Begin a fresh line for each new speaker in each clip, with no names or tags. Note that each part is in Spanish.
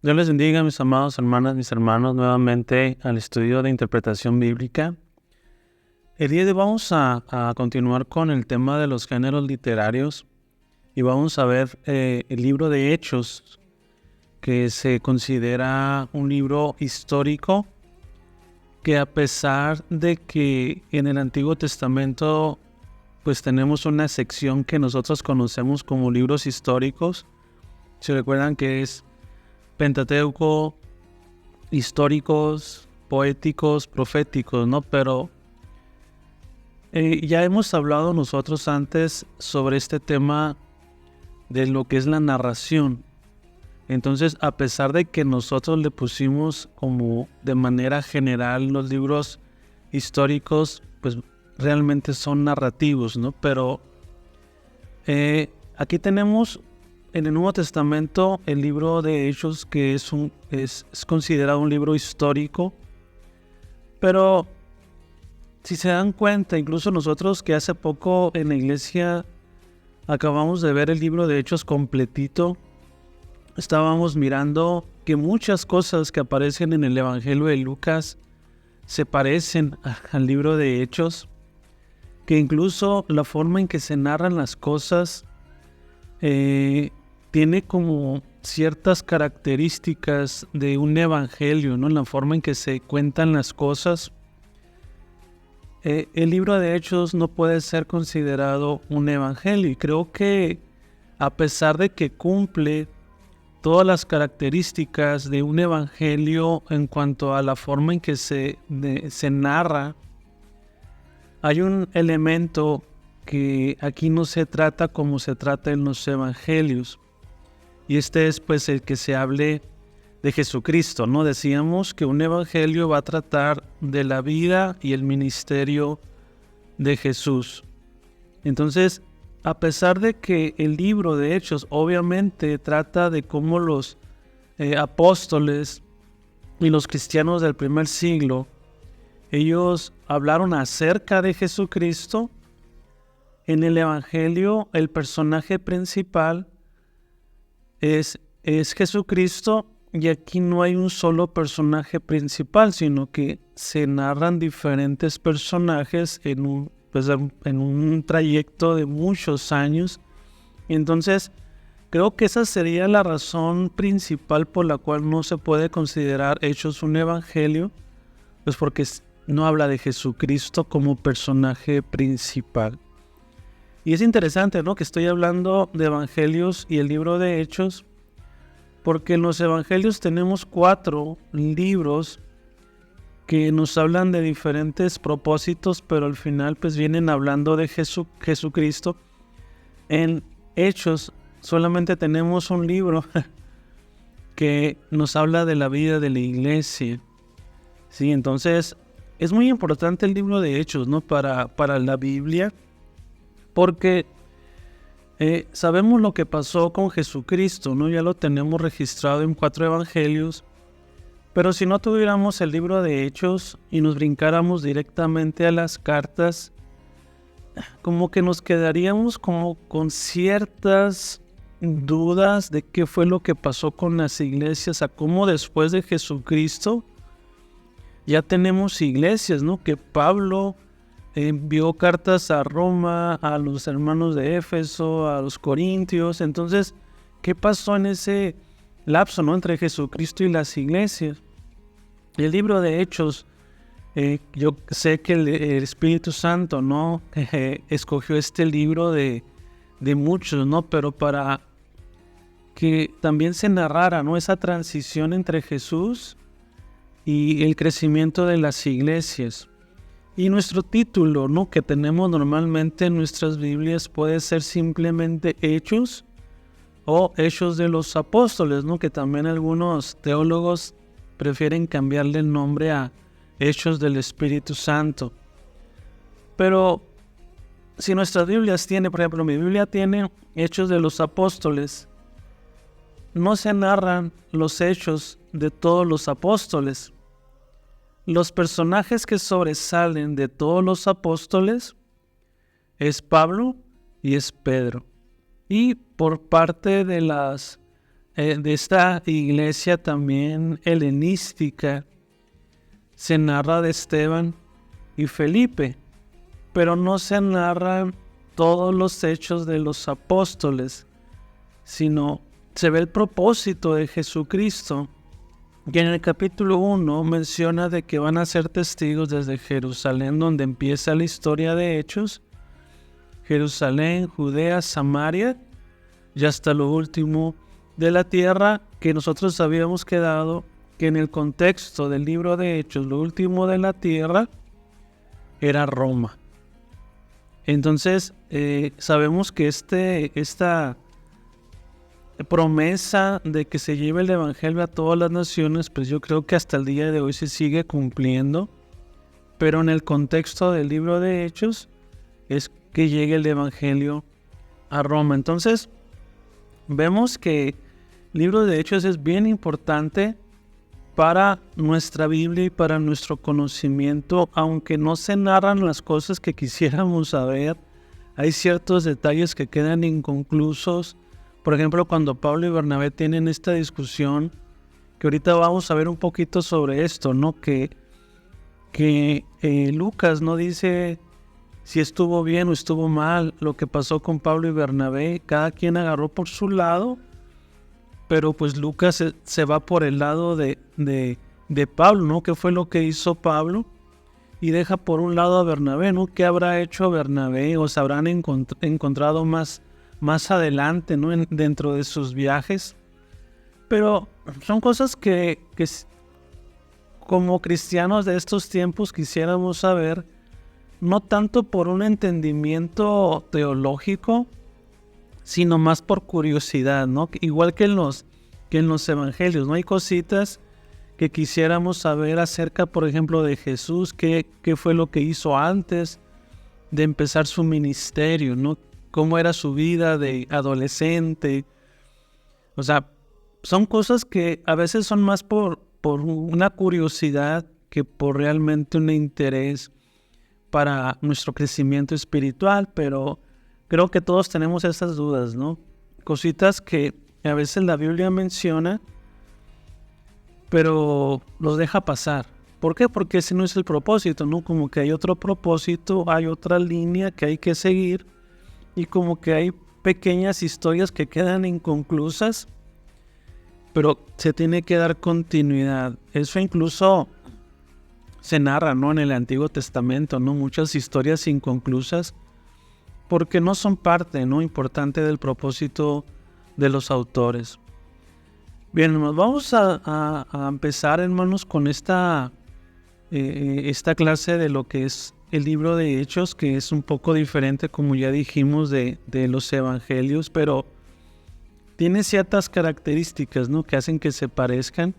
Dios les bendiga, mis amados hermanas, mis hermanos, nuevamente al estudio de interpretación bíblica. El día de hoy vamos a continuar con el tema de los géneros literarios y vamos a ver el libro de Hechos, que se considera un libro histórico que, a pesar de que en el Antiguo Testamento pues tenemos una sección que nosotros conocemos como libros históricos, si recuerdan que es Pentateuco, históricos, poéticos, proféticos, ¿no? Pero ya hemos hablado nosotros antes sobre este tema de lo que es la narración. Entonces, a pesar de que nosotros le pusimos como de manera general los libros históricos, pues realmente son narrativos, ¿no? Pero aquí tenemos en el Nuevo Testamento el libro de Hechos, que es considerado un libro histórico, pero si se dan cuenta, incluso nosotros que hace poco en la iglesia acabamos de ver el libro de Hechos completito, estábamos mirando que muchas cosas que aparecen en el Evangelio de Lucas se parecen al libro de Hechos, que incluso la forma en que se narran las cosas tiene como ciertas características de un evangelio, ¿no? En la forma en que se cuentan las cosas. El libro de Hechos no puede ser considerado un evangelio, y creo que a pesar de que cumple todas las características de un evangelio en cuanto a la forma en que se narra, hay un elemento que aquí no se trata como se trata en los evangelios. Y este es pues el que se hable de Jesucristo, ¿no? Decíamos que un evangelio va a tratar de la vida y el ministerio de Jesús. Entonces, a pesar de que el libro de Hechos obviamente trata de cómo los apóstoles y los cristianos del primer siglo, ellos hablaron acerca de Jesucristo, en el evangelio el personaje principal es Jesucristo, y aquí no hay un solo personaje principal, sino que se narran diferentes personajes en un trayecto de muchos años. Entonces, creo que esa sería la razón principal por la cual no se puede considerar Hechos un evangelio, pues porque no habla de Jesucristo como personaje principal. Y es interesante, ¿no?, que estoy hablando de evangelios y el libro de Hechos, porque en los evangelios tenemos 4 libros que nos hablan de diferentes propósitos, pero al final pues vienen hablando de Jesucristo. En Hechos solamente tenemos un libro que nos habla de la vida de la iglesia. Sí, entonces es muy importante el libro de Hechos, ¿no?, para la Biblia, porque sabemos lo que pasó con Jesucristo, ¿no? Ya lo tenemos registrado en 4 evangelios, pero si no tuviéramos el libro de Hechos y nos brincáramos directamente a las cartas, como que nos quedaríamos como con ciertas dudas de qué fue lo que pasó con las iglesias, a cómo después de Jesucristo ya tenemos iglesias, ¿no? Que Pablo envió cartas a Roma, a los hermanos de Éfeso, a los corintios. Entonces, ¿qué pasó en ese lapso, ¿no?, entre Jesucristo y las iglesias? El libro de Hechos, yo sé que el Espíritu Santo, ¿no?, escogió este libro de muchos, ¿no?, pero para que también se narrara, ¿no?, esa transición entre Jesús y el crecimiento de las iglesias. Y nuestro título, ¿no?, que tenemos normalmente en nuestras Biblias puede ser simplemente Hechos o Hechos de los Apóstoles, ¿no?, que también algunos teólogos prefieren cambiarle el nombre a Hechos del Espíritu Santo. Pero si nuestras Biblias tienen, por ejemplo, mi Biblia tiene Hechos de los Apóstoles, no se narran los hechos de todos los apóstoles. Los personajes que sobresalen de todos los apóstoles es Pablo y es Pedro. Y por parte de de esta iglesia también helenística, se narra de Esteban y Felipe, pero no se narran todos los hechos de los apóstoles, sino se ve el propósito de Jesucristo, que en el capítulo 1 menciona de que van a ser testigos desde Jerusalén, donde empieza la historia de Hechos, Jerusalén, Judea, Samaria, y hasta lo último de la tierra, que nosotros habíamos quedado que en el contexto del libro de Hechos, lo último de la tierra era Roma. Entonces, sabemos que esta promesa de que se lleve el evangelio a todas las naciones, pues yo creo que hasta el día de hoy se sigue cumpliendo, pero en el contexto del libro de Hechos es que llegue el evangelio a Roma. Entonces, vemos que el libro de Hechos es bien importante para nuestra Biblia y para nuestro conocimiento, aunque no se narran las cosas que quisiéramos saber. Hay ciertos detalles que quedan inconclusos. Por ejemplo, cuando Pablo y Bernabé tienen esta discusión, que ahorita vamos a ver un poquito sobre esto, ¿no? Que Lucas no dice si estuvo bien o estuvo mal lo que pasó con Pablo y Bernabé. Cada quien agarró por su lado, pero pues Lucas se va por el lado de Pablo, ¿no? ¿Qué fue lo que hizo Pablo? Y deja por un lado a Bernabé, ¿no? ¿Qué habrá hecho Bernabé? ¿O se habrán encontrado más adelante, ¿no? Dentro de sus viajes? Pero son cosas que como cristianos de estos tiempos quisiéramos saber, no tanto por un entendimiento teológico, sino más por curiosidad, ¿no? Igual que en los evangelios, ¿no? Hay cositas que quisiéramos saber acerca, por ejemplo, de Jesús, qué fue lo que hizo antes de empezar su ministerio, ¿no? Cómo era su vida de adolescente. O sea, son cosas que a veces son más por una curiosidad que por realmente un interés para nuestro crecimiento espiritual, pero creo que todos tenemos esas dudas, ¿no? Cositas que a veces la Biblia menciona, pero los deja pasar. ¿Por qué? Porque ese no es el propósito, ¿no? Como que hay otro propósito, hay otra línea que hay que seguir, y como que hay pequeñas historias que quedan inconclusas, pero se tiene que dar continuidad. Eso incluso se narra, ¿no? En el Antiguo Testamento, ¿no? Muchas historias inconclusas, porque no son parte, ¿no? Importante del propósito de los autores. Bien, hermanos, vamos a empezar, hermanos, con esta clase de lo que es el libro de Hechos, que es un poco diferente, como ya dijimos, de los evangelios, pero tiene ciertas características, ¿no? Que hacen que se parezcan,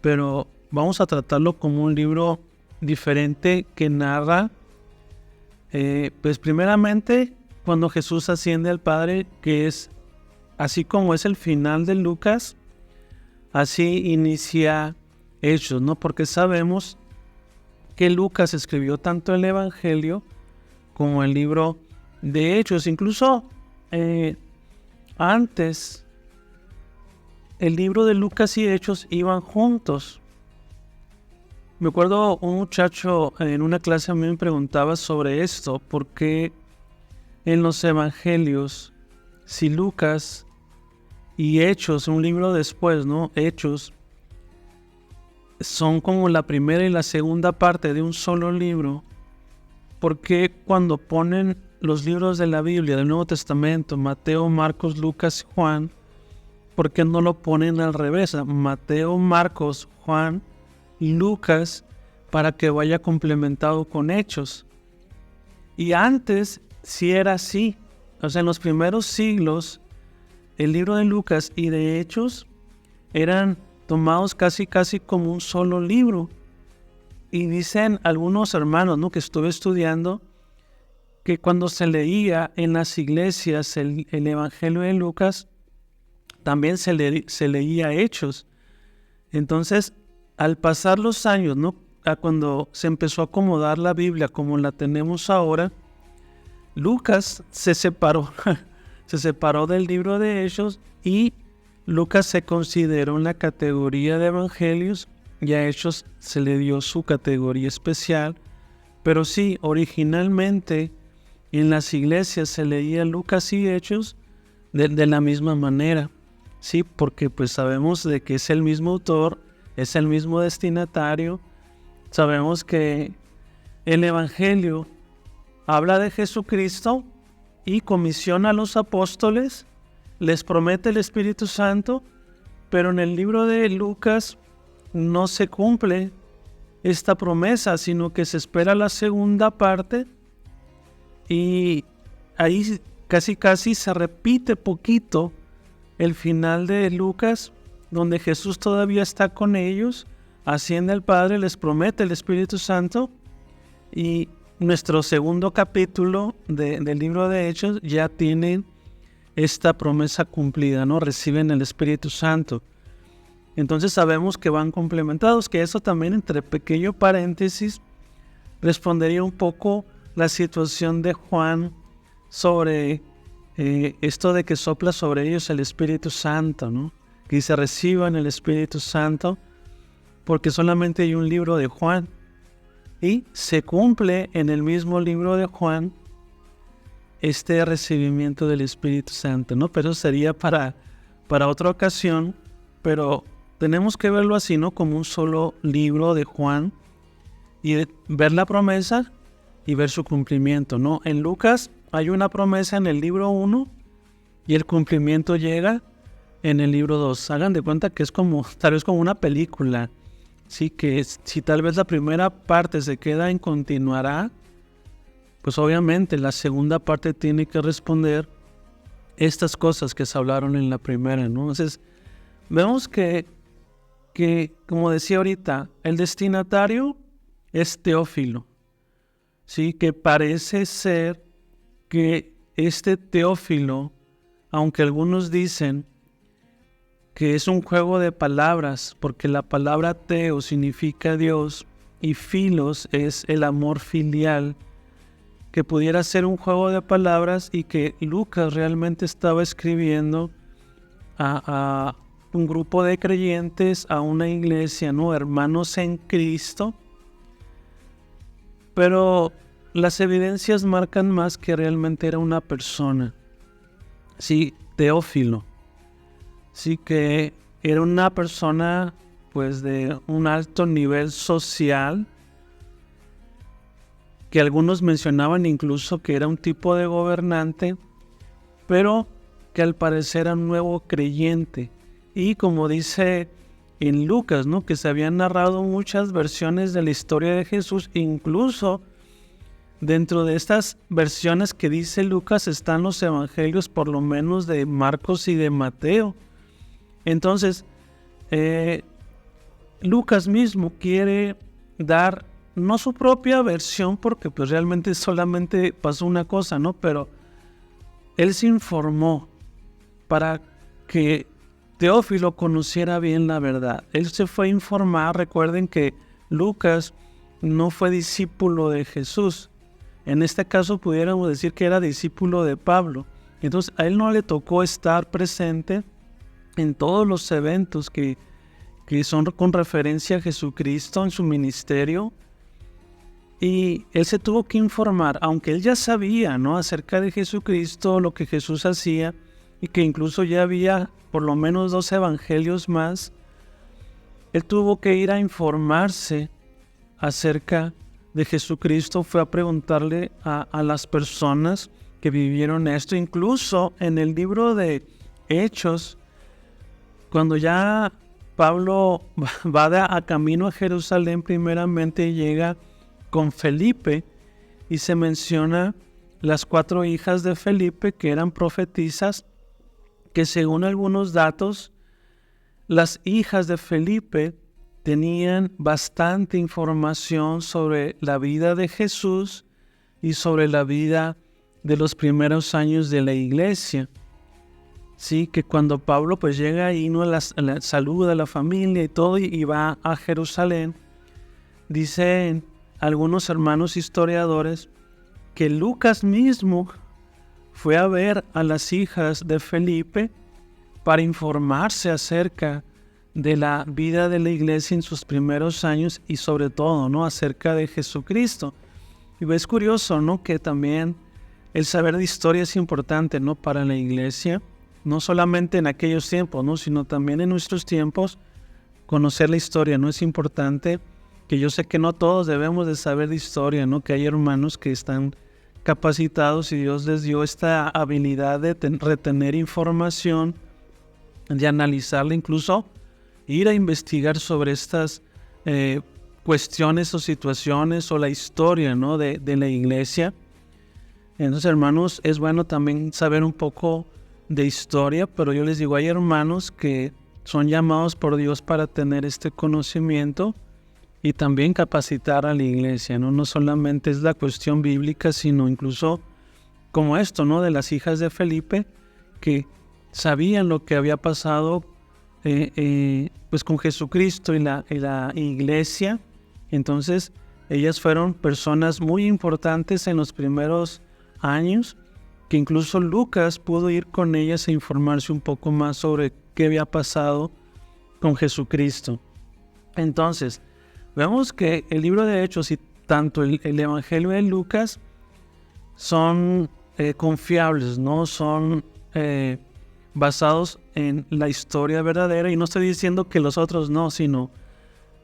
pero vamos a tratarlo como un libro diferente que narra, pues primeramente, cuando Jesús asciende al Padre, que es así como es el final de Lucas, así inicia Hechos, ¿no? Porque sabemos que Lucas escribió tanto el Evangelio como el libro de Hechos. Incluso antes, el libro de Lucas y Hechos iban juntos. Me acuerdo un muchacho en una clase a mí me preguntaba sobre esto, porque en los evangelios, si Lucas y Hechos, un libro después, ¿no? Hechos, son como la primera y la segunda parte de un solo libro, porque cuando ponen los libros de la Biblia, del Nuevo Testamento, Mateo, Marcos, Lucas y Juan, ¿por qué no lo ponen al revés? Mateo, Marcos, Juan y Lucas, para que vaya complementado con Hechos. Y antes sí era así. O sea, en los primeros siglos, el libro de Lucas y de Hechos eran tomados casi como un solo libro. Y dicen algunos hermanos, ¿no?, que estuve estudiando, que cuando se leía en las iglesias el Evangelio de Lucas, también se leía Hechos. Entonces, al pasar los años, ¿no?, a cuando se empezó a acomodar la Biblia como la tenemos ahora, Lucas se separó se separó del libro de Hechos y Lucas se consideró en la categoría de evangelios y a Hechos se le dio su categoría especial. Pero sí, originalmente en las iglesias se leía Lucas y Hechos de la misma manera. Sí, porque pues sabemos de que es el mismo autor, es el mismo destinatario. Sabemos que el evangelio habla de Jesucristo y comisiona a los apóstoles, les promete el Espíritu Santo, pero en el libro de Lucas no se cumple esta promesa, sino que se espera la segunda parte y ahí casi se repite poquito el final de Lucas, donde Jesús todavía está con ellos, asciende al Padre, les promete el Espíritu Santo, y nuestro segundo capítulo del libro de Hechos ya tiene esta promesa cumplida, ¿no? Reciben el Espíritu Santo. Entonces sabemos que van complementados, que eso también, entre pequeño paréntesis, respondería un poco la situación de Juan sobre esto de que sopla sobre ellos el Espíritu Santo, ¿no? Que se reciban el Espíritu Santo, porque solamente hay un libro de Juan y se cumple en el mismo libro de Juan este recibimiento del Espíritu Santo, ¿no? Pero sería para otra ocasión, pero tenemos que verlo así, ¿no? Como un solo libro de Juan y ver la promesa y ver su cumplimiento, ¿no? En Lucas hay una promesa en el libro 1 y el cumplimiento llega en el libro 2. Hagan de cuenta que es como, tal vez como una película, ¿sí? Que si tal vez la primera parte se queda en continuará, pues obviamente la segunda parte tiene que responder estas cosas que se hablaron en la primera, ¿no? Entonces, vemos que como decía ahorita, el destinatario es Teófilo, ¿sí? Que parece ser que este Teófilo, aunque algunos dicen que es un juego de palabras, porque la palabra teo significa Dios y filos es el amor filial, que pudiera ser un juego de palabras y que Lucas realmente estaba escribiendo a un grupo de creyentes, a una iglesia, ¿no? Hermanos en Cristo. Pero las evidencias marcan más que realmente era una persona, sí, Teófilo, sí, que era una persona pues de un alto nivel social, que algunos mencionaban incluso que era un tipo de gobernante, pero que al parecer era un nuevo creyente. Y como dice en Lucas, ¿no? Que se habían narrado muchas versiones de la historia de Jesús, incluso dentro de estas versiones que dice Lucas están los evangelios, por lo menos de Marcos y de Mateo. Entonces, Lucas mismo quiere dar, no su propia versión, porque pues realmente solamente pasó una cosa, ¿no? Pero él se informó para que Teófilo conociera bien la verdad. Él se fue a informar. Recuerden que Lucas no fue discípulo de Jesús. En este caso pudiéramos decir que era discípulo de Pablo. Entonces a él no le tocó estar presente en todos los eventos que son con referencia a Jesucristo en su ministerio. Y él se tuvo que informar, aunque él ya sabía, ¿no?, acerca de Jesucristo, lo que Jesús hacía, y que incluso ya había por lo menos 2 evangelios más. Él tuvo que ir a informarse acerca de Jesucristo, fue a preguntarle a las personas que vivieron esto. Incluso en el libro de Hechos, cuando ya Pablo va a camino a Jerusalén, primeramente llega con Felipe y se menciona las 4 hijas de Felipe que eran profetisas, que según algunos datos, las hijas de Felipe tenían bastante información sobre la vida de Jesús y sobre la vida de los primeros años de la iglesia. Sí, que cuando Pablo pues llega ahí, ¿no?, la saluda a la familia y todo, y va a Jerusalén, dicen algunos hermanos historiadores que Lucas mismo fue a ver a las hijas de Felipe para informarse acerca de la vida de la iglesia en sus primeros años y sobre todo, ¿no?, acerca de Jesucristo. Y es curioso, ¿no?, que también el saber de historia es importante, ¿no?, para la iglesia, no solamente en aquellos tiempos, ¿no?, sino también en nuestros tiempos. Conocer la historia, ¿no?, es importante, que yo sé que no todos debemos de saber de historia, ¿no?, que hay hermanos que están capacitados y Dios les dio esta habilidad de retener información, de analizarla, incluso ir a investigar sobre estas cuestiones o situaciones o la historia, ¿no?, de la iglesia. Entonces, hermanos, es bueno también saber un poco de historia, pero yo les digo, hay hermanos que son llamados por Dios para tener este conocimiento y también capacitar a la iglesia, ¿no? No solamente es la cuestión bíblica, sino incluso como esto, ¿no?, de las hijas de Felipe, que sabían lo que había pasado pues con Jesucristo y la iglesia. Entonces, ellas fueron personas muy importantes en los primeros años, que incluso Lucas pudo ir con ellas a informarse un poco más sobre qué había pasado con Jesucristo. Entonces, vemos que el libro de Hechos y tanto el Evangelio de Lucas son confiables, ¿no? Son basados en la historia verdadera, y no estoy diciendo que los otros no, sino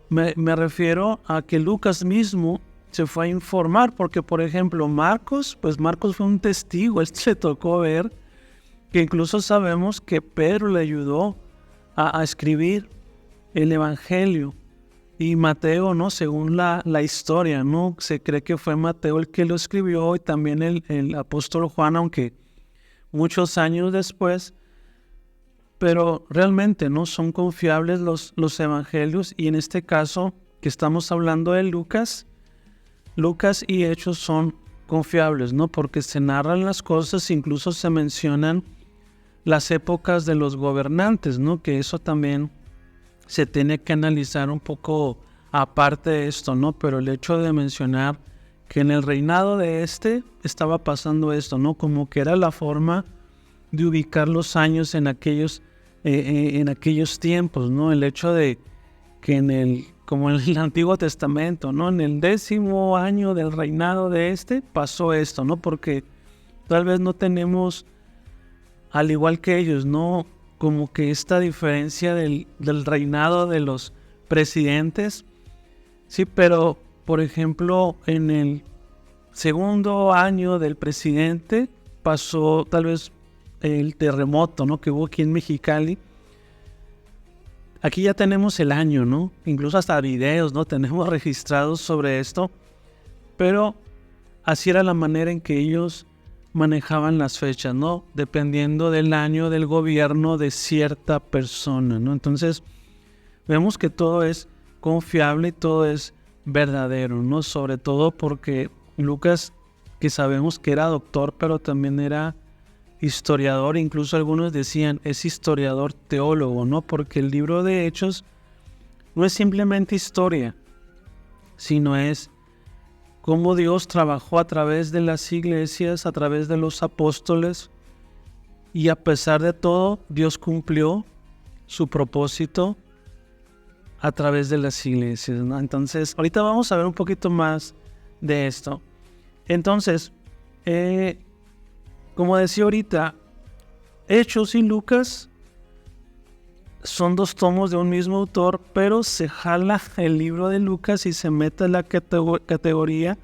me refiero a que Lucas mismo se fue a informar, porque por ejemplo Marcos fue un testigo, él se tocó ver, que incluso sabemos que Pedro le ayudó a escribir el Evangelio. Y Mateo, ¿no?, según la historia, ¿no?, se cree que fue Mateo el que lo escribió, y también el apóstol Juan, aunque muchos años después. Pero realmente, ¿no?, son confiables los evangelios, y en este caso que estamos hablando de Lucas y Hechos son confiables, ¿no?, porque se narran las cosas, incluso se mencionan las épocas de los gobernantes, ¿no?, que eso también se tiene que analizar un poco aparte de esto, ¿no? Pero el hecho de mencionar que en el reinado de estaba pasando esto, ¿no?, como que era la forma de ubicar los años en aquellos tiempos, ¿no? El hecho de que como en el Antiguo Testamento, ¿no?, en el 10º año del reinado de pasó esto, ¿no? Porque tal vez no tenemos, al igual que ellos, ¿no?, como que esta diferencia del reinado de los presidentes. Sí, pero por ejemplo, en el 2º año del presidente pasó tal vez el terremoto, ¿no?, que hubo aquí en Mexicali. Aquí ya tenemos el año, ¿no? Incluso hasta videos, ¿no?, tenemos registrados sobre esto. Pero así era la manera en que ellos manejaban las fechas, ¿no?, dependiendo del año del gobierno de cierta persona, ¿no? Entonces, vemos que todo es confiable y todo es verdadero, ¿no? Sobre todo porque Lucas, que sabemos que era doctor, pero también era historiador, incluso algunos decían es historiador teólogo, ¿no? Porque el libro de Hechos no es simplemente historia, sino es cómo Dios trabajó a través de las iglesias, a través de los apóstoles, y a pesar de todo, Dios cumplió su propósito a través de las iglesias, ¿no? Entonces, ahorita vamos a ver un poquito más de esto. Entonces, como decía ahorita, Hechos y Lucas son 2 tomos de un mismo autor, pero se jala el libro de Lucas y se mete en la categoría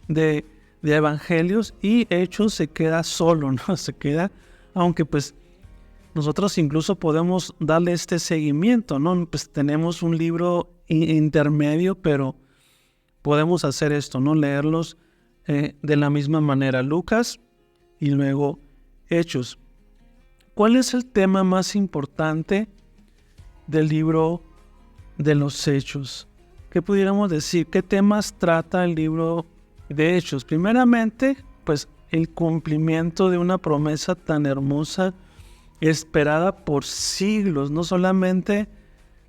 de evangelios, y Hechos se queda solo, ¿no? Se queda, aunque pues nosotros incluso podemos darle este seguimiento, ¿no? Pues tenemos un libro intermedio, pero podemos hacer esto, ¿no? Leerlos de la misma manera, Lucas y luego Hechos. ¿Cuál es el tema más importante del libro de los Hechos? ¿Qué pudiéramos decir? ¿Qué temas trata el libro de Hechos? Primeramente, pues el cumplimiento de una promesa tan hermosa, esperada por siglos, no solamente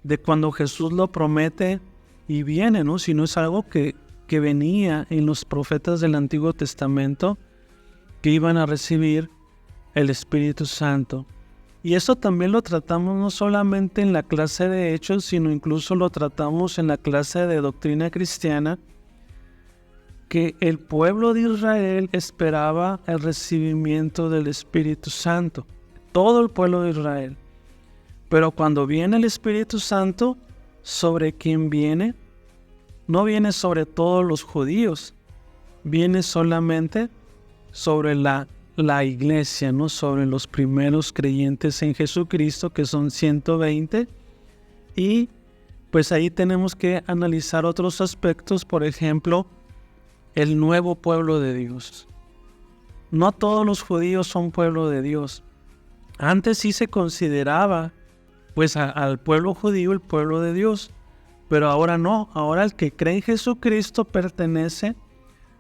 de cuando Jesús lo promete y viene, ¿no?, sino es algo que venía en los profetas del Antiguo Testamento, que iban a recibir el Espíritu Santo. Y eso también lo tratamos no solamente en la clase de Hechos, sino incluso lo tratamos en la clase de doctrina cristiana, que el pueblo de Israel esperaba el recibimiento del Espíritu Santo. Todo el pueblo de Israel. Pero cuando viene el Espíritu Santo, ¿sobre quién viene? No viene sobre todos los judíos, viene solamente sobre la iglesia, ¿no? Sobre los primeros creyentes en Jesucristo, que son 120. Y pues ahí tenemos que analizar otros aspectos, por ejemplo, el nuevo pueblo de Dios. No todos los judíos son pueblo de Dios. Antes sí se consideraba pues al pueblo judío el pueblo de Dios, pero ahora no. Ahora el que cree en Jesucristo pertenece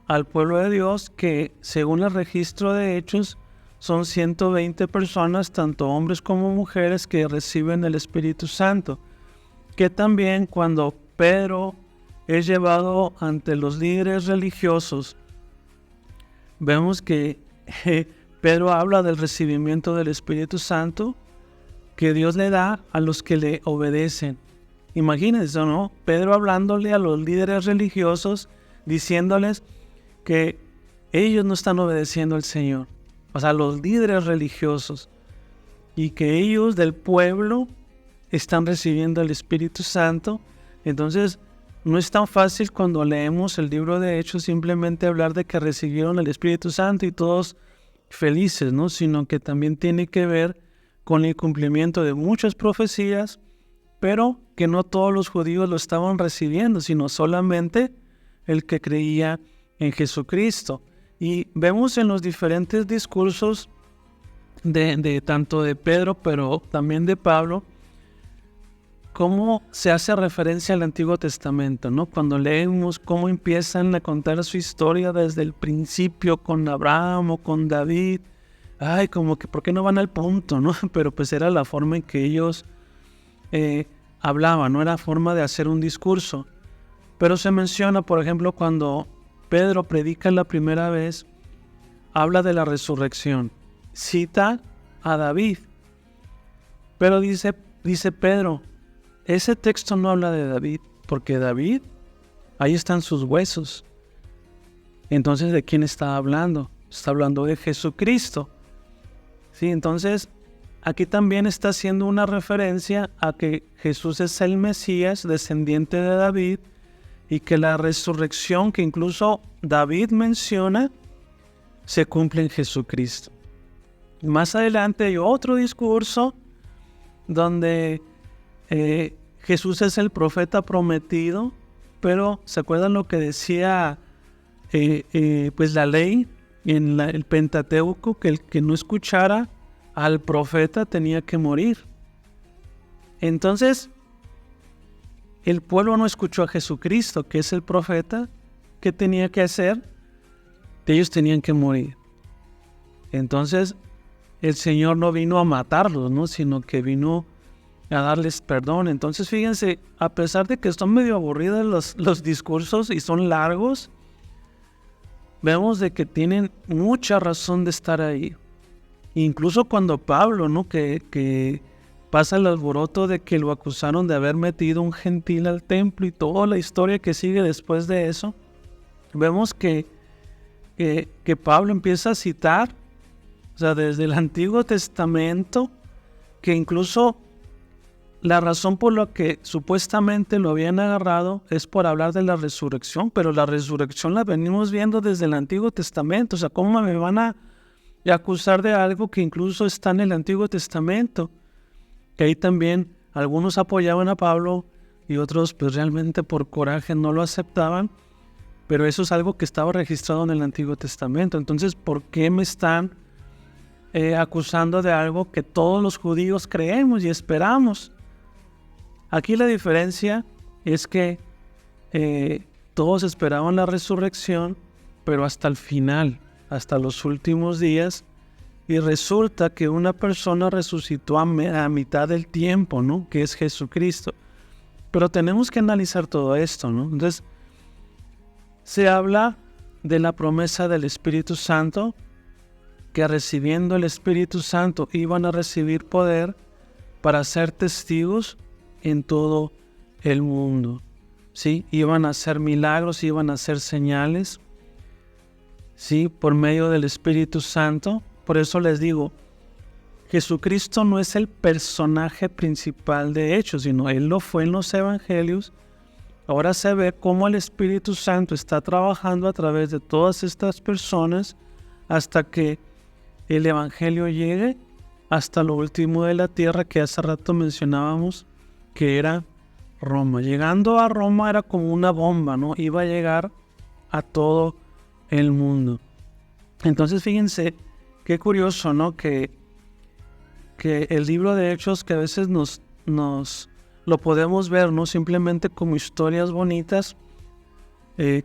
al pueblo de Dios, que según el registro de Hechos son 120 personas, tanto hombres como mujeres, que reciben el Espíritu Santo. Que también cuando Pedro es llevado ante los líderes religiosos, vemos que Pedro habla del recibimiento del Espíritu Santo que Dios le da a los que le obedecen. Imagínense, ¿no? Pedro hablándole a los líderes religiosos, diciéndoles que ellos no están obedeciendo al Señor. O sea, los líderes religiosos. Y que ellos del pueblo están recibiendo el Espíritu Santo. Entonces, no es tan fácil cuando leemos el libro de Hechos simplemente hablar de que recibieron el Espíritu Santo y todos felices, ¿no? Sino que también tiene que ver con el cumplimiento de muchas profecías, pero que no todos los judíos lo estaban recibiendo, sino solamente el que creía en Jesucristo. Y vemos en los diferentes discursos de tanto de Pedro, pero también de Pablo, cómo se hace referencia al Antiguo Testamento, ¿no? Cuando leemos cómo empiezan a contar su historia desde el principio con Abraham o con David, como que ¿por qué no van al punto, no? Pero pues era la forma en que ellos hablaban, no era forma de hacer un discurso. Pero se menciona, por ejemplo, cuando Pedro predica la primera vez, habla de la resurrección, cita a David. Pero dice Pedro, ese texto no habla de David, porque David, ahí están sus huesos. Entonces, ¿de quién está hablando? Está hablando de Jesucristo. Sí, entonces, aquí también está haciendo una referencia a que Jesús es el Mesías, descendiente de David, y que la resurrección que incluso David menciona se cumple en Jesucristo. Más adelante hay otro discurso donde Jesús es el profeta prometido, pero ¿se acuerdan lo que decía pues la ley en el Pentateuco? Que el que no escuchara al profeta tenía que morir. Entonces, el pueblo no escuchó a Jesucristo, que es el profeta. ¿Qué tenía que hacer? Ellos tenían que morir. Entonces, el Señor no vino a matarlos, ¿no? Sino que vino a darles perdón. Entonces, fíjense, a pesar de que están medio aburridos los discursos y son largos, vemos de que tienen mucha razón de estar ahí. Incluso cuando Pablo, ¿no? Que pasa el alboroto de que lo acusaron de haber metido un gentil al templo y toda la historia que sigue después de eso, vemos que Pablo empieza a citar, o sea, desde el Antiguo Testamento, que incluso la razón por la que supuestamente lo habían agarrado es por hablar de la resurrección, pero la resurrección la venimos viendo desde el Antiguo Testamento. O sea, ¿cómo me van a acusar de algo que incluso está en el Antiguo Testamento? Que ahí también algunos apoyaban a Pablo y otros pues realmente por coraje no lo aceptaban, pero eso es algo que estaba registrado en el Antiguo Testamento. Entonces, ¿por qué me están acusando de algo que todos los judíos creemos y esperamos? Aquí la diferencia es que todos esperaban la resurrección, pero hasta el final, hasta los últimos días, y resulta que una persona resucitó a mitad del tiempo, ¿no? Que es Jesucristo. Pero tenemos que analizar todo esto, ¿no? Entonces, se habla de la promesa del Espíritu Santo, que recibiendo el Espíritu Santo iban a recibir poder para ser testigos en todo el mundo. ¿Sí? Iban a hacer milagros, iban a hacer señales, ¿sí? Por medio del Espíritu Santo. Por eso les digo, Jesucristo no es el personaje principal de Hechos, sino Él lo fue en los Evangelios. Ahora se ve cómo el Espíritu Santo está trabajando a través de todas estas personas hasta que el Evangelio llegue hasta lo último de la tierra, que hace rato mencionábamos que era Roma. Llegando a Roma era como una bomba, ¿no? Iba a llegar a todo el mundo. Entonces fíjense qué curioso, ¿no? Que el libro de Hechos, que a veces nos lo podemos ver, ¿no? Simplemente como historias bonitas,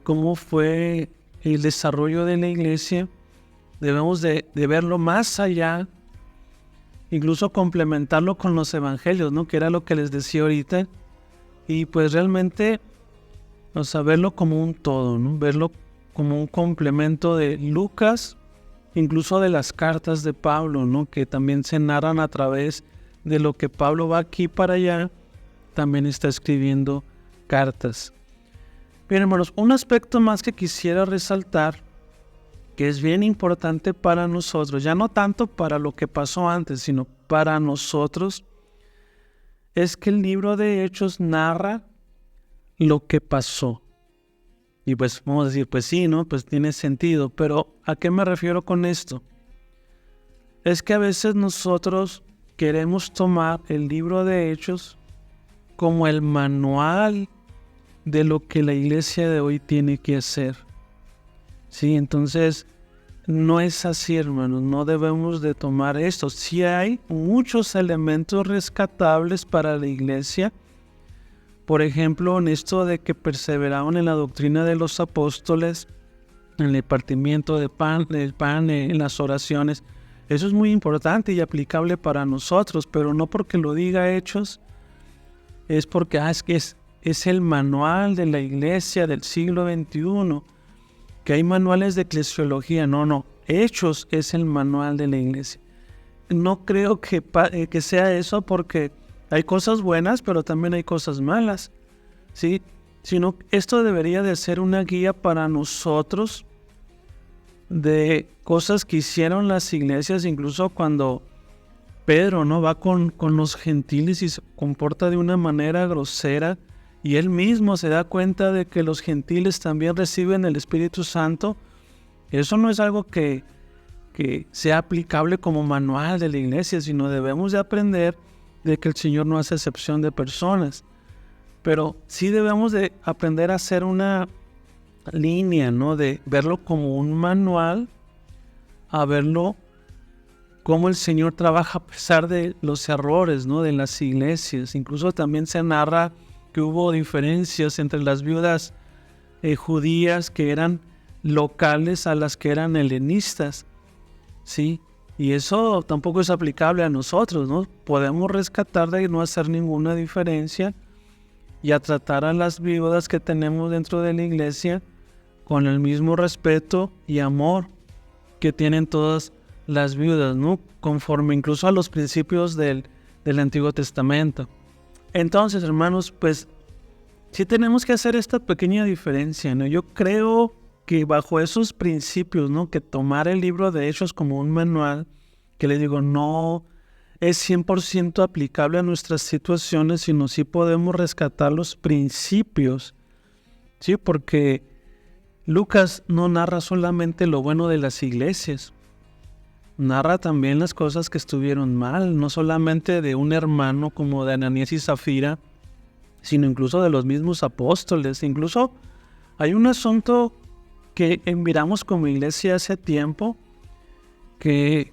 cómo fue el desarrollo de la iglesia. Debemos de verlo más allá, incluso complementarlo con los evangelios, ¿no? Que era lo que les decía ahorita. Y pues realmente, o sea, verlo como un todo, ¿no? Verlo como un complemento de Lucas, incluso de las cartas de Pablo, ¿no? Que también se narran a través de lo que Pablo va aquí para allá, también está escribiendo cartas. Bien, hermanos, un aspecto más que quisiera resaltar, que es bien importante para nosotros, ya no tanto para lo que pasó antes, sino para nosotros, es que el libro de Hechos narra lo que pasó. Y pues vamos a decir, pues sí, ¿no? Pues tiene sentido, pero ¿a qué me refiero con esto? Es que a veces nosotros queremos tomar el libro de Hechos como el manual de lo que la iglesia de hoy tiene que hacer. Sí, entonces no es así, hermanos, no debemos de tomar esto. Sí hay muchos elementos rescatables para la iglesia. Por ejemplo, en esto de que perseveraban en la doctrina de los apóstoles, en el partimiento del pan, en las oraciones. Eso es muy importante y aplicable para nosotros, pero no porque lo diga Hechos, es porque es el manual de la iglesia del siglo XXI, que hay manuales de eclesiología. No, Hechos es el manual de la iglesia. No creo que sea eso, porque hay cosas buenas, pero también hay cosas malas, ¿sí? Sino esto debería de ser una guía para nosotros de cosas que hicieron las iglesias, incluso cuando Pedro, ¿no? Va con los gentiles y se comporta de una manera grosera, y él mismo se da cuenta de que los gentiles también reciben el Espíritu Santo. Eso no es algo que sea aplicable como manual de la iglesia, sino debemos de aprender de que el Señor no hace excepción de personas. Pero sí debemos de aprender a hacer una línea, ¿no? De verlo como un manual, a verlo como el Señor trabaja a pesar de los errores, ¿no? De las iglesias. Incluso también se narra que hubo diferencias entre las viudas judías que eran locales a las que eran helenistas, ¿sí? Y eso tampoco es aplicable a nosotros, ¿no? Podemos rescatar de no hacer ninguna diferencia y a tratar a las viudas que tenemos dentro de la iglesia con el mismo respeto y amor que tienen todas las viudas, ¿no? Conforme incluso a los principios del Antiguo Testamento. Entonces, hermanos, pues sí tenemos que hacer esta pequeña diferencia, ¿no? Yo creo que bajo esos principios, ¿no? Que tomar el libro de Hechos como un manual, que les digo, no es 100% aplicable a nuestras situaciones, sino sí podemos rescatar los principios, ¿sí? Porque Lucas no narra solamente lo bueno de las iglesias, narra también las cosas que estuvieron mal, no solamente de un hermano como de Ananías y Zafira, sino incluso de los mismos apóstoles. Incluso hay un asunto que miramos como iglesia hace tiempo, que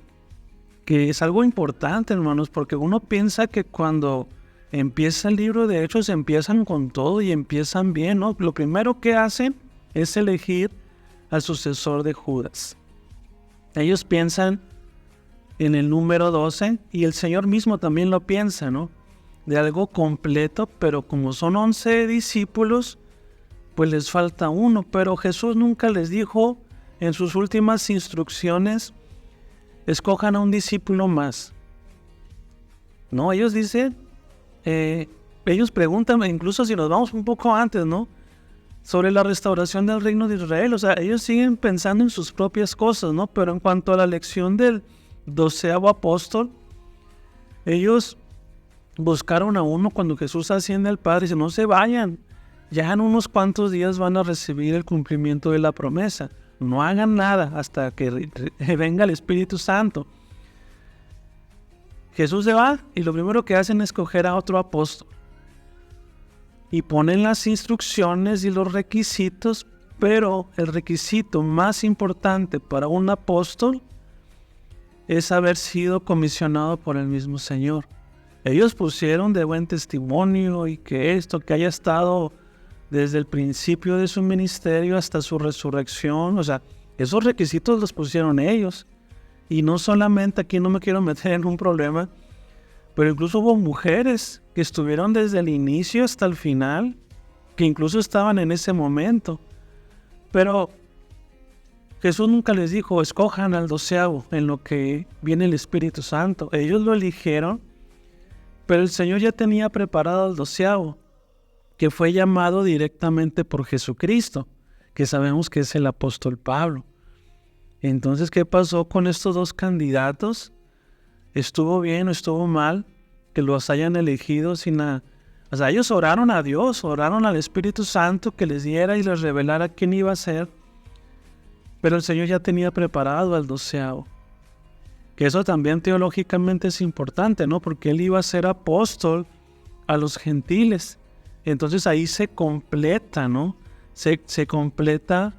es algo importante, hermanos, porque uno piensa que cuando empieza el libro de Hechos empiezan con todo y empiezan bien, ¿no? Lo primero que hacen es elegir al sucesor de Judas. Ellos piensan en el número 12 y el Señor mismo también lo piensa, ¿no? De algo completo, pero como son 11 discípulos, pues les falta uno. Pero Jesús nunca les dijo en sus últimas instrucciones escojan a un discípulo más. No, ellos dicen, ellos preguntan, incluso si nos vamos un poco antes, ¿no? Sobre la restauración del reino de Israel. O sea, ellos siguen pensando en sus propias cosas, ¿no? Pero en cuanto a la elección del 12º apóstol, ellos buscaron a uno cuando Jesús asciende al Padre y dice, no se vayan, ya en unos cuantos días van a recibir el cumplimiento de la promesa. No hagan nada hasta que venga el Espíritu Santo. Jesús se va y lo primero que hacen es escoger a otro apóstol. Y ponen las instrucciones y los requisitos, pero el requisito más importante para un apóstol es haber sido comisionado por el mismo Señor. Ellos pusieron de buen testimonio y que haya estado desde el principio de su ministerio hasta su resurrección. O sea, esos requisitos los pusieron ellos. Y no solamente, aquí no me quiero meter en un problema, pero incluso hubo mujeres que estuvieron desde el inicio hasta el final, que incluso estaban en ese momento. Pero Jesús nunca les dijo, escojan al 12º en lo que viene el Espíritu Santo. Ellos lo eligieron, pero el Señor ya tenía preparado al 12º, que fue llamado directamente por Jesucristo, que sabemos que es el apóstol Pablo. Entonces, ¿qué pasó con estos dos candidatos? ¿Estuvo bien o estuvo mal que los hayan elegido sin nada? O sea, ellos oraron a Dios, oraron al Espíritu Santo que les diera y les revelara quién iba a ser. Pero el Señor ya tenía preparado al 12º. Que eso también teológicamente es importante, ¿no? Porque Él iba a ser apóstol a los gentiles. Entonces ahí se completa, ¿no? Se completa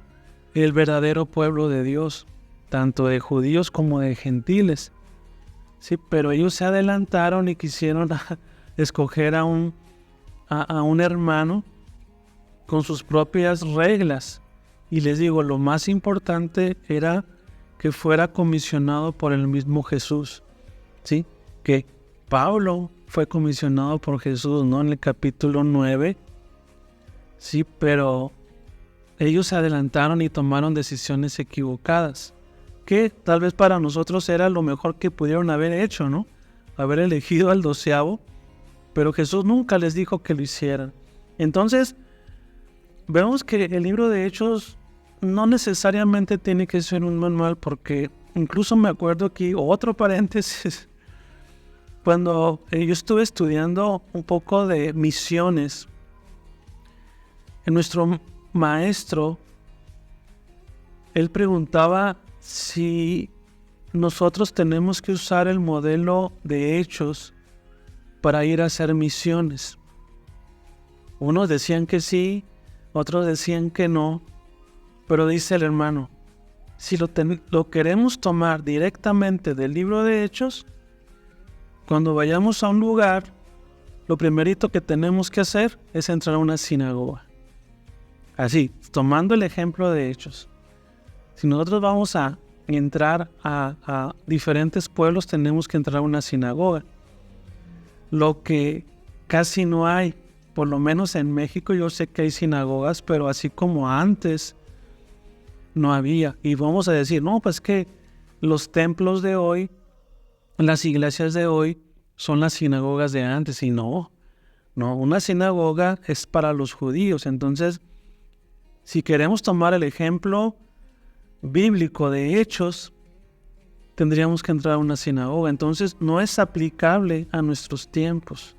el verdadero pueblo de Dios, tanto de judíos como de gentiles. Sí, pero ellos se adelantaron y quisieron escoger a un hermano con sus propias reglas. Y les digo, lo más importante era que fuera comisionado por el mismo Jesús. ¿Sí? Que Pablo fue comisionado por Jesús, ¿no? En el capítulo 9. Sí, pero ellos se adelantaron y tomaron decisiones equivocadas, que tal vez para nosotros era lo mejor que pudieron haber hecho, ¿no? Haber elegido al 12º, pero Jesús nunca les dijo que lo hicieran. Entonces, vemos que el libro de Hechos no necesariamente tiene que ser un manual, porque incluso me acuerdo aquí, otro paréntesis, cuando yo estuve estudiando un poco de misiones, en nuestro maestro, él preguntaba si nosotros tenemos que usar el modelo de Hechos para ir a hacer misiones. Unos decían que sí, otros decían que no, pero dice el hermano, si lo queremos tomar directamente del libro de Hechos, cuando vayamos a un lugar, lo primerito que tenemos que hacer es entrar a una sinagoga. Así, tomando el ejemplo de Hechos. Si nosotros vamos a entrar a diferentes pueblos, tenemos que entrar a una sinagoga. Lo que casi no hay, por lo menos en México yo sé que hay sinagogas, pero así como antes no había. Y vamos a decir, no, pues que los templos de hoy, las iglesias de hoy, son las sinagogas de antes. Y no, una sinagoga es para los judíos. Entonces, si queremos tomar el ejemplo bíblico de Hechos, tendríamos que entrar a una sinagoga. Entonces no es aplicable a nuestros tiempos.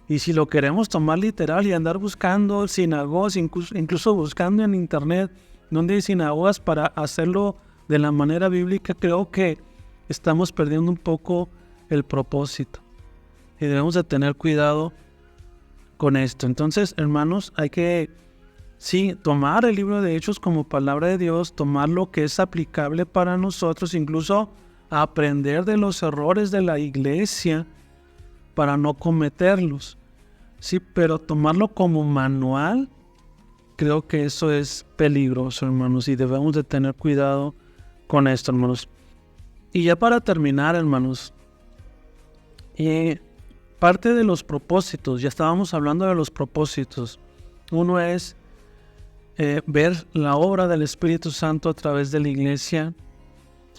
Y si lo queremos tomar literal y andar buscando sinagogas, incluso buscando en internet donde hay sinagogas para hacerlo de la manera bíblica, creo que estamos perdiendo un poco el propósito. Y debemos de tener cuidado con esto. Entonces, hermanos, hay que sí, tomar el libro de Hechos como palabra de Dios, tomar lo que es aplicable para nosotros, incluso aprender de los errores de la iglesia para no cometerlos. Sí, pero tomarlo como manual, creo que eso es peligroso, hermanos, y debemos de tener cuidado con esto, hermanos. Y ya para terminar, hermanos, parte de los propósitos, ya estábamos hablando de los propósitos. Uno es ver la obra del Espíritu Santo a través de la iglesia,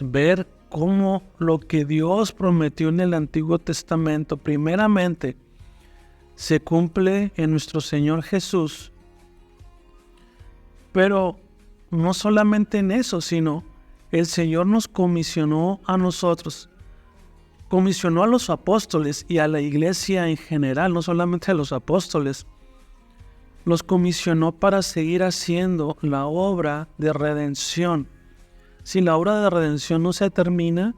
ver cómo lo que Dios prometió en el Antiguo Testamento, primeramente, se cumple en nuestro Señor Jesús. Pero no solamente en eso, sino el Señor nos comisionó a nosotros, comisionó a los apóstoles y a la iglesia en general, no solamente a los apóstoles, los comisionó para seguir haciendo la obra de redención. Si la obra de redención no se termina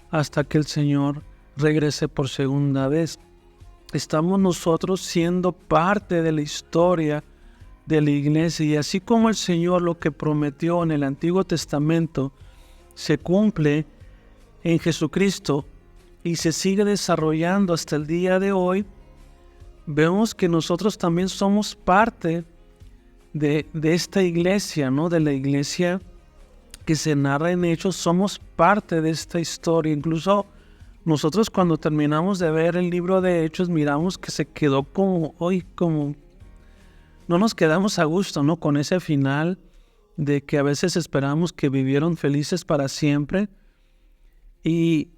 hasta que el Señor regrese por segunda vez, estamos nosotros siendo parte de la historia de la iglesia, y así como el Señor lo que prometió en el Antiguo Testamento se cumple en Jesucristo y se sigue desarrollando hasta el día de hoy, vemos que nosotros también somos parte de esta iglesia, ¿no? De la iglesia que se narra en Hechos, somos parte de esta historia. Incluso nosotros cuando terminamos de ver el libro de Hechos, miramos que se quedó como no nos quedamos a gusto, ¿no? Con ese final de que a veces esperamos que vivieron felices para siempre, y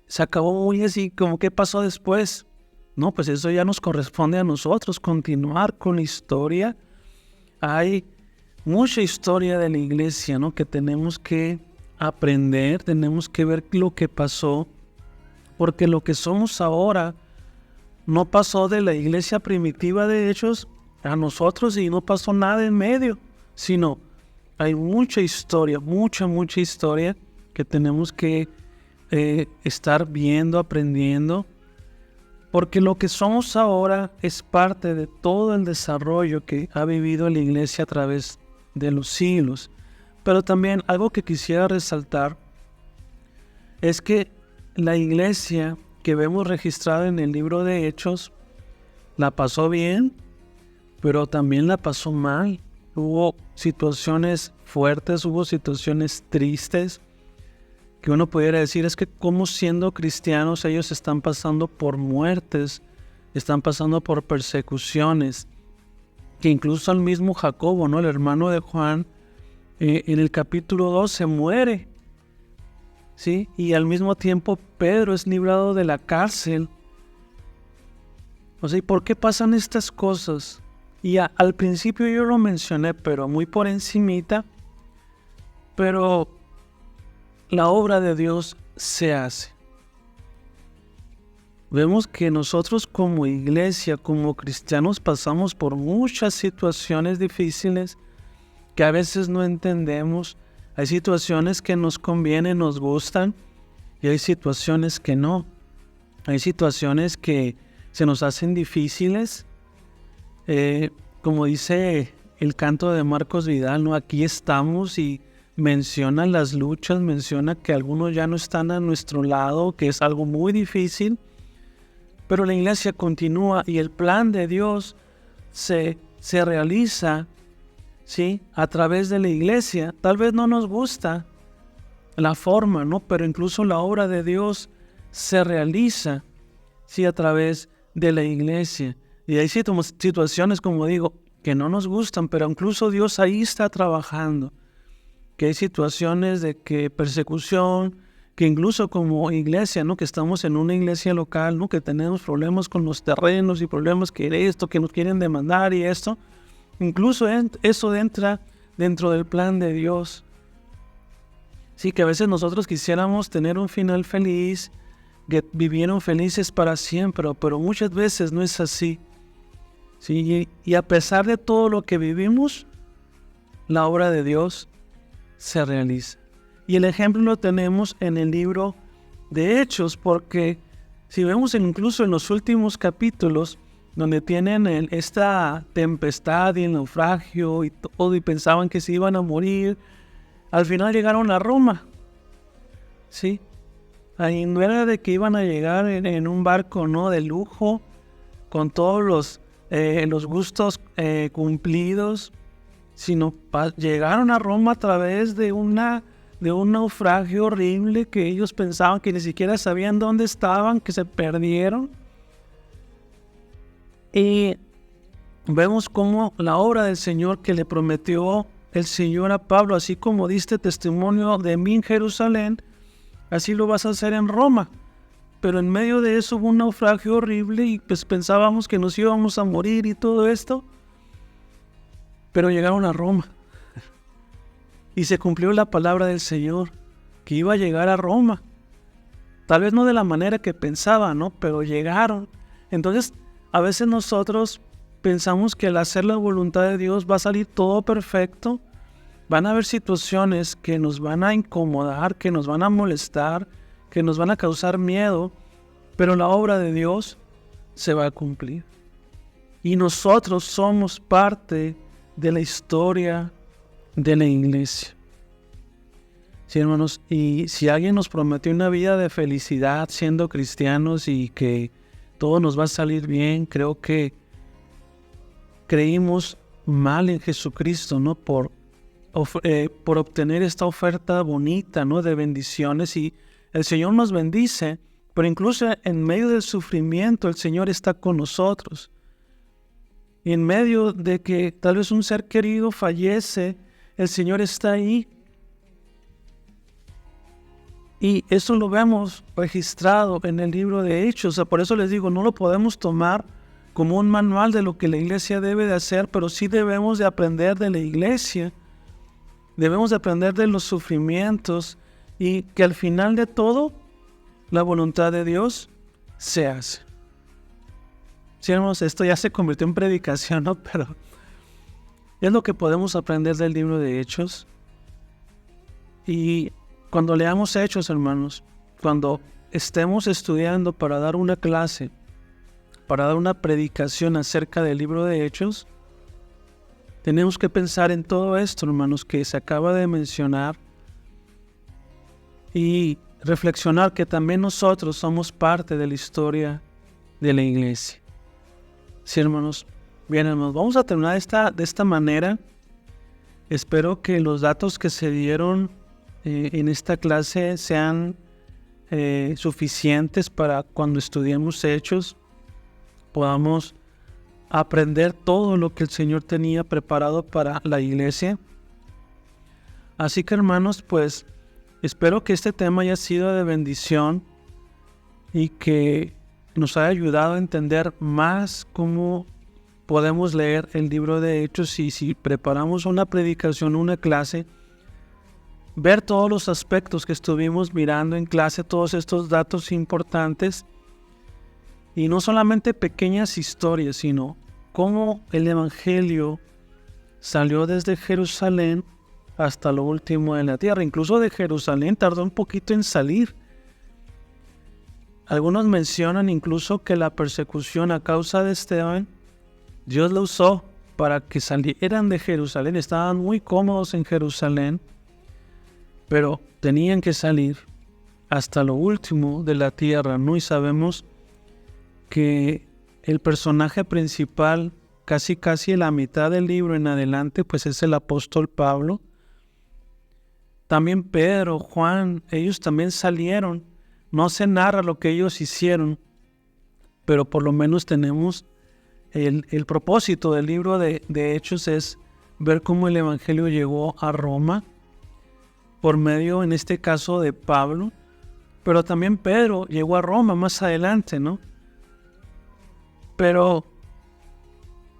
se acabó muy así, como ¿qué pasó después? No, pues eso ya nos corresponde a nosotros, continuar con la historia. Hay mucha historia de la iglesia, ¿no? Que tenemos que aprender, tenemos que ver lo que pasó, porque lo que somos ahora no pasó de la iglesia primitiva de Hechos a nosotros y no pasó nada en medio, sino hay mucha historia, mucha historia que tenemos que estar viendo, aprendiendo, porque lo que somos ahora es parte de todo el desarrollo que ha vivido la iglesia a través de los siglos. Pero también algo que quisiera resaltar es que la iglesia que vemos registrada en el libro de Hechos la pasó bien, pero también la pasó mal. Hubo situaciones fuertes, hubo situaciones tristes, que uno pudiera decir es que como siendo cristianos ellos están pasando por muertes, están pasando por persecuciones, que incluso el mismo Jacobo, ¿no? El hermano de Juan, en el capítulo 2 se muere, ¿sí? Y al mismo tiempo Pedro es librado de la cárcel. O sea, ¿y por qué pasan estas cosas? Y al principio yo lo mencioné, pero muy por encimita, pero la obra de Dios se hace. Vemos que nosotros como iglesia, como cristianos, pasamos por muchas situaciones difíciles que a veces no entendemos. Hay situaciones que nos convienen, nos gustan, y hay situaciones que no. Hay situaciones que se nos hacen difíciles. Como dice el canto de Marcos Vidal, ¿no? Aquí estamos, y menciona las luchas, menciona que algunos ya no están a nuestro lado, que es algo muy difícil, pero la iglesia continúa y el plan de Dios se realiza, ¿sí? A través de la iglesia. Tal vez no nos gusta la forma, ¿no? Pero incluso la obra de Dios se realiza, ¿sí? A través de la iglesia. Y hay situaciones, como digo, que no nos gustan, pero incluso Dios ahí está trabajando. Que hay situaciones de que persecución, que incluso como iglesia, ¿no? Que estamos en una iglesia local, ¿no? Que tenemos problemas con los terrenos y problemas que esto, que nos quieren demandar y esto. Incluso eso entra dentro del plan de Dios. Sí, que a veces nosotros quisiéramos tener un final feliz, que vivieron felices para siempre, pero muchas veces no es así. Sí, y a pesar de todo lo que vivimos, la obra de Dios se realiza. Y el ejemplo lo tenemos en el libro de Hechos, porque si vemos incluso en los últimos capítulos, donde tienen esta tempestad y el naufragio y todo, y pensaban que se iban a morir, al final llegaron a Roma. ¿Sí? Ahí no era de que iban a llegar en un barco, ¿no? De lujo, con todos los gustos cumplidos, sino llegaron a Roma a través de un naufragio horrible, que ellos pensaban que ni siquiera sabían dónde estaban, que se perdieron. Y vemos cómo la obra del Señor que le prometió el Señor a Pablo, así como diste testimonio de mí en Jerusalén, así lo vas a hacer en Roma. Pero en medio de eso hubo un naufragio horrible y pues pensábamos que nos íbamos a morir y todo esto. Pero llegaron a Roma. Y se cumplió la palabra del Señor, que iba a llegar a Roma. Tal vez no de la manera que pensaba, ¿no? Pero llegaron. Entonces, a veces nosotros pensamos que al hacer la voluntad de Dios va a salir todo perfecto. Van a haber situaciones que nos van a incomodar, que nos van a molestar, que nos van a causar miedo, pero la obra de Dios se va a cumplir. Y nosotros somos parte de la historia de la iglesia. Sí, hermanos, y si alguien nos prometió una vida de felicidad siendo cristianos y que todo nos va a salir bien, creo que creímos mal en Jesucristo, ¿no? Por obtener esta oferta bonita, ¿no? De bendiciones, y el Señor nos bendice, pero incluso en medio del sufrimiento el Señor está con nosotros. Y en medio de que tal vez un ser querido fallece, el Señor está ahí. Y eso lo vemos registrado en el libro de Hechos. O sea, por eso les digo, no lo podemos tomar como un manual de lo que la iglesia debe de hacer, pero sí debemos de aprender de la iglesia. Debemos de aprender de los sufrimientos y que al final de todo, la voluntad de Dios se hace. Sí, hermanos, esto ya se convirtió en predicación, ¿no? Pero es lo que podemos aprender del libro de Hechos. Y cuando leamos Hechos, hermanos, cuando estemos estudiando para dar una clase, para dar una predicación acerca del libro de Hechos, tenemos que pensar en todo esto, hermanos, que se acaba de mencionar y reflexionar que también nosotros somos parte de la historia de la iglesia. Sí, hermanos. Bien, hermanos, vamos a terminar de esta manera. Espero que los datos que se dieron en esta clase sean suficientes para cuando estudiemos Hechos podamos aprender todo lo que el Señor tenía preparado para la iglesia. Así que, hermanos, pues espero que este tema haya sido de bendición y que nos haya ayudado a entender más cómo podemos leer el libro de Hechos, y si preparamos una predicación, una clase, ver todos los aspectos que estuvimos mirando en clase, todos estos datos importantes, y no solamente pequeñas historias, sino cómo el Evangelio salió desde Jerusalén hasta lo último de la tierra. Incluso de Jerusalén tardó un poquito en salir. Algunos mencionan incluso que la persecución a causa de Esteban, Dios la usó para que salieran de Jerusalén. Estaban muy cómodos en Jerusalén, pero tenían que salir hasta lo último de la tierra, ¿no? Y sabemos que el personaje principal, casi la mitad del libro en adelante, pues es el apóstol Pablo. También Pedro, Juan, ellos también salieron. No se narra lo que ellos hicieron, pero por lo menos tenemos el propósito del libro de Hechos es ver cómo el Evangelio llegó a Roma por medio, en este caso, de Pablo, pero también Pedro llegó a Roma más adelante, ¿no? Pero,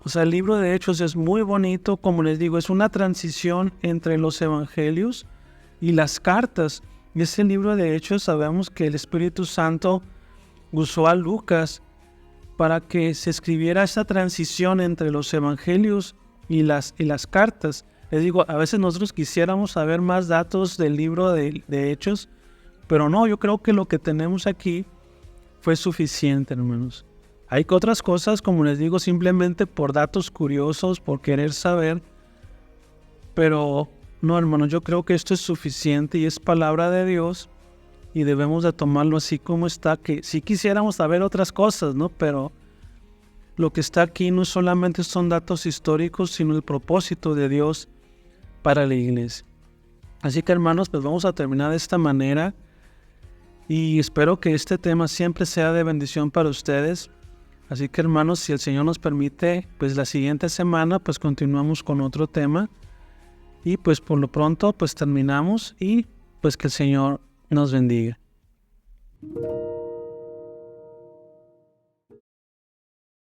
o sea, el libro de Hechos es muy bonito, como les digo, es una transición entre los evangelios y las cartas. Y ese libro de Hechos, sabemos que el Espíritu Santo usó a Lucas para que se escribiera esa transición entre los evangelios y las cartas. Les digo, a veces nosotros quisiéramos saber más datos del libro de Hechos, pero no, yo creo que lo que tenemos aquí fue suficiente, hermanos. Hay otras cosas, como les digo, simplemente por datos curiosos, por querer saber, pero no, hermanos, yo creo que esto es suficiente y es palabra de Dios y debemos de tomarlo así como está, que si quisiéramos saber otras cosas, ¿no? Pero lo que está aquí no solamente son datos históricos, sino el propósito de Dios para la iglesia. Así que, hermanos, pues vamos a terminar de esta manera y espero que este tema siempre sea de bendición para ustedes. Así que, hermanos, si el Señor nos permite, pues la siguiente semana pues continuamos con otro tema y pues por lo pronto pues terminamos y pues que el Señor nos bendiga.
Thank